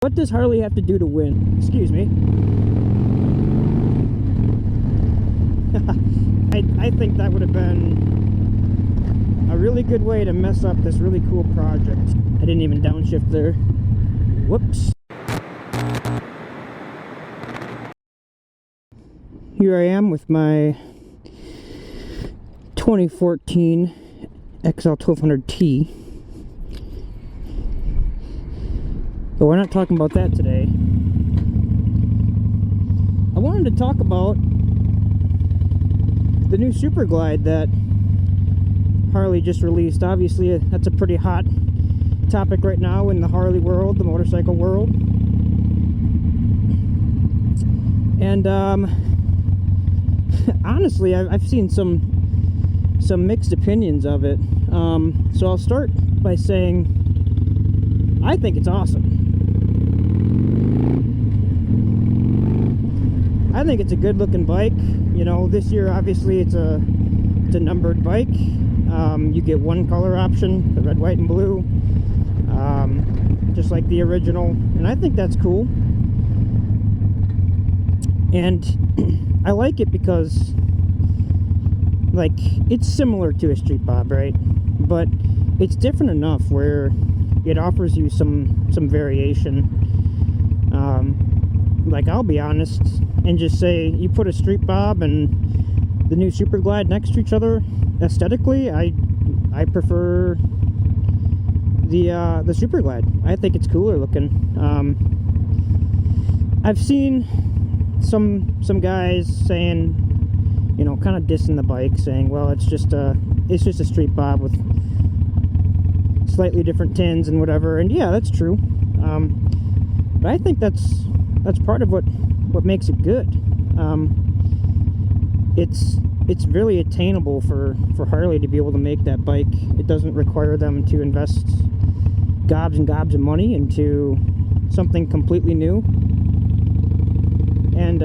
What does Harley have to do to win? Excuse me. I think that would have been a really good way to mess up this really cool project. I didn't even downshift there. Whoops. Here I am with my 2014 XL1200T. But we're not talking about that today. I wanted to talk about the new Superglide that Harley just released. Obviously, that's a pretty hot topic right now in the Harley world, the motorcycle world. And honestly, I've seen some mixed opinions of it. So I'll start by saying I think it's awesome. I think it's a good looking bike. You know, this year obviously it's a numbered bike. You get one color option, the red, white, and blue, just like the original, and I think that's cool. And I like it because, like, it's similar to a street bob, right? But it's different enough where it offers you some variation. Like, I'll be honest and just say, you put a street bob and the new Superglide next to each other, aesthetically, I prefer the Superglide. I think it's cooler looking. I've seen some guys saying, you know, kind of dissing the bike, saying, well, it's just a street bob with slightly different tins and whatever. And yeah, that's true. But I think that's part of what makes it good. It's really attainable for Harley to be able to make that bike. It doesn't require them to invest gobs and gobs of money into something completely new. And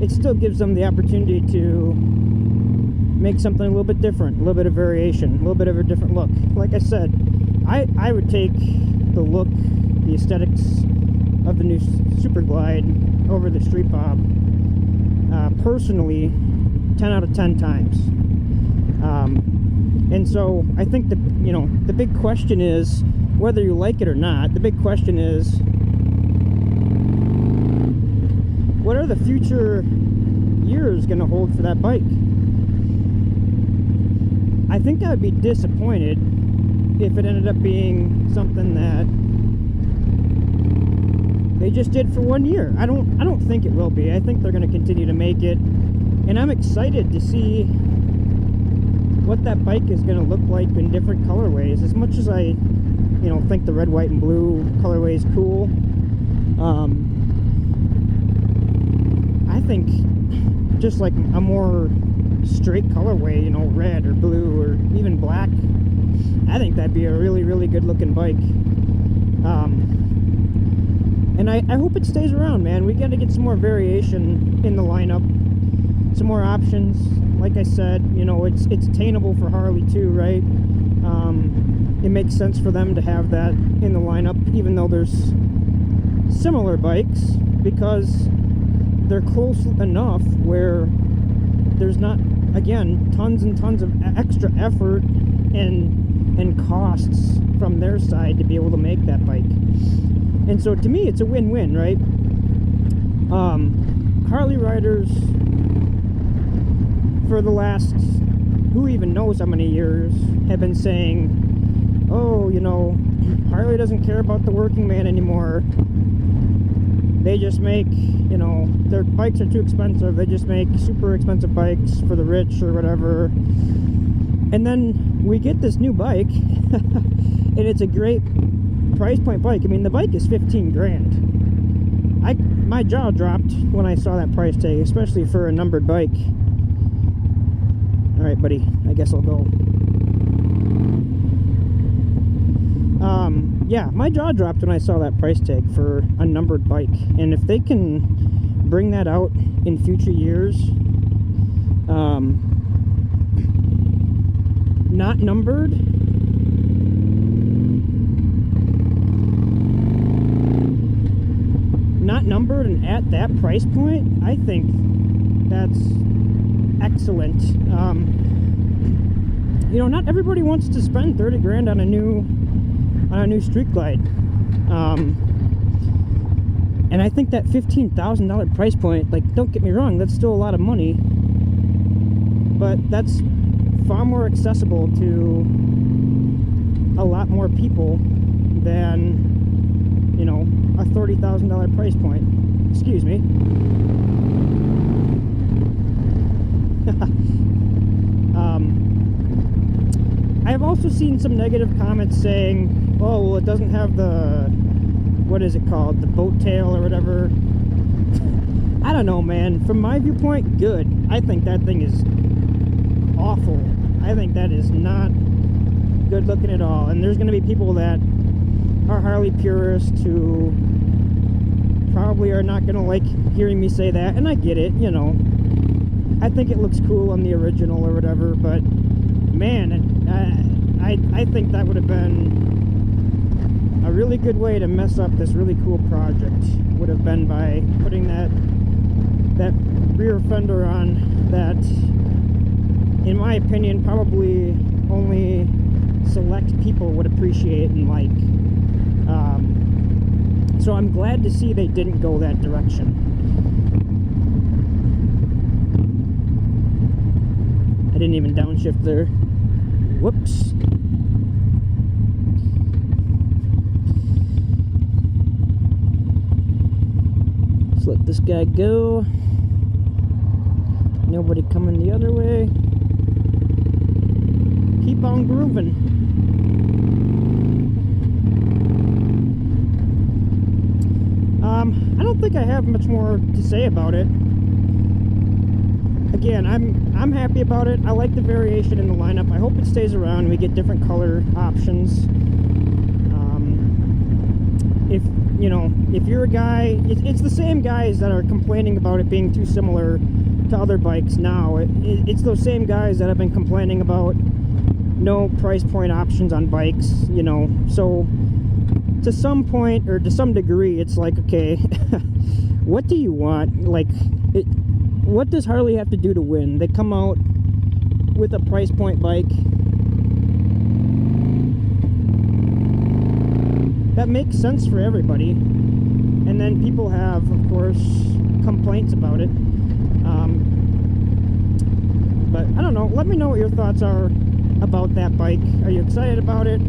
it still gives them the opportunity to make something a little bit different, a little bit of variation, a little bit of a different look. Like I said, I would take the look, the aesthetics of the new Superglide over the street bob, personally, 10 out of 10 times. And so I think the big question is, whether you like it or not, the big question is, what are the future years going to hold for that bike? I think I would be disappointed if it ended up being something that they just did for 1 year. I don't think it will be. I think they're going to continue to make it, and I'm excited to see what that bike is going to look like in different colorways. As much as I, think the red, white, and blue colorway is cool, I think just like a more straight colorway, red or blue or even black, I think that'd be a really, really good looking bike. And I hope it stays around, man. We got to get some more variation in the lineup, some more options. Like I said, it's attainable for Harley too, right? It makes sense for them to have that in the lineup, even though there's similar bikes, because they're close enough where there's not, again, tons and tons of extra effort and costs from their side to be able to make that bike. And so to me, it's a win-win, right? Harley riders for the last, who even knows how many years, have been saying, oh, Harley doesn't care about the working man anymore. They just make, their bikes are too expensive. They just make super expensive bikes for the rich or whatever. And then we get this new bike, and it's a great price point bike. I mean, the bike is 15 grand. My jaw dropped when I saw that price tag, especially for a numbered bike. All right, buddy, I guess I'll go. Yeah, my jaw dropped when I saw that price tag for a numbered bike. And if they can bring that out in future years, not numbered, numbered and at that price point, I think that's excellent. You know, not everybody wants to spend 30 grand on a new street glide. And I think that $15,000 price point, like, don't get me wrong, that's still a lot of money, but that's far more accessible to a lot more people than, you know, a $30,000 price point. Excuse me. I've also seen some negative comments saying, oh, well, it doesn't have the, what is it called, the boat tail or whatever. I don't know, man. From my viewpoint, good. I think that thing is awful. I think that is not good looking at all. And there's going to be people that are Harley purists who probably are not going to like hearing me say that, and I get it, you know. I think it looks cool on the original or whatever, but man, I think that would have been a really good way to mess up this really cool project. Would have been by putting that rear fender on that, in my opinion, probably only select people would appreciate and like. So I'm glad to see they didn't go that direction. I didn't even downshift there. Whoops. Let's let this guy go. Nobody coming the other way. Keep on grooving. I don't think I have much more to say about it. Again, I'm happy about it. I like the variation in the lineup. I hope it stays around and we get different color options. If you know, if you're a guy, it's the same guys that are complaining about it being too similar to other bikes now. It's those same guys that have been complaining about no price point options on bikes, you know. So to some point, or to some degree, it's like, okay, what do you want? Like, what does Harley have to do to win? They come out with a price point bike that makes sense for everybody, and then people have, of course, complaints about it. But I don't know, let me know what your thoughts are about that bike. Are you excited about it?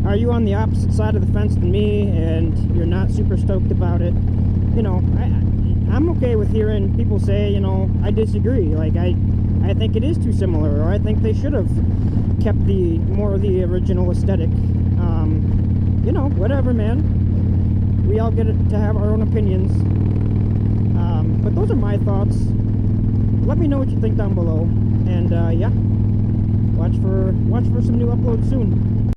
Are you on the opposite side of the fence than me and you're not super stoked about it? You know, I'm okay with hearing people say, you know, I disagree. Like, I think it is too similar, or I think they should have kept more of the original aesthetic. You know, whatever, man. We all get to have our own opinions. But those are my thoughts. Let me know what you think down below. And yeah, watch for some new uploads soon.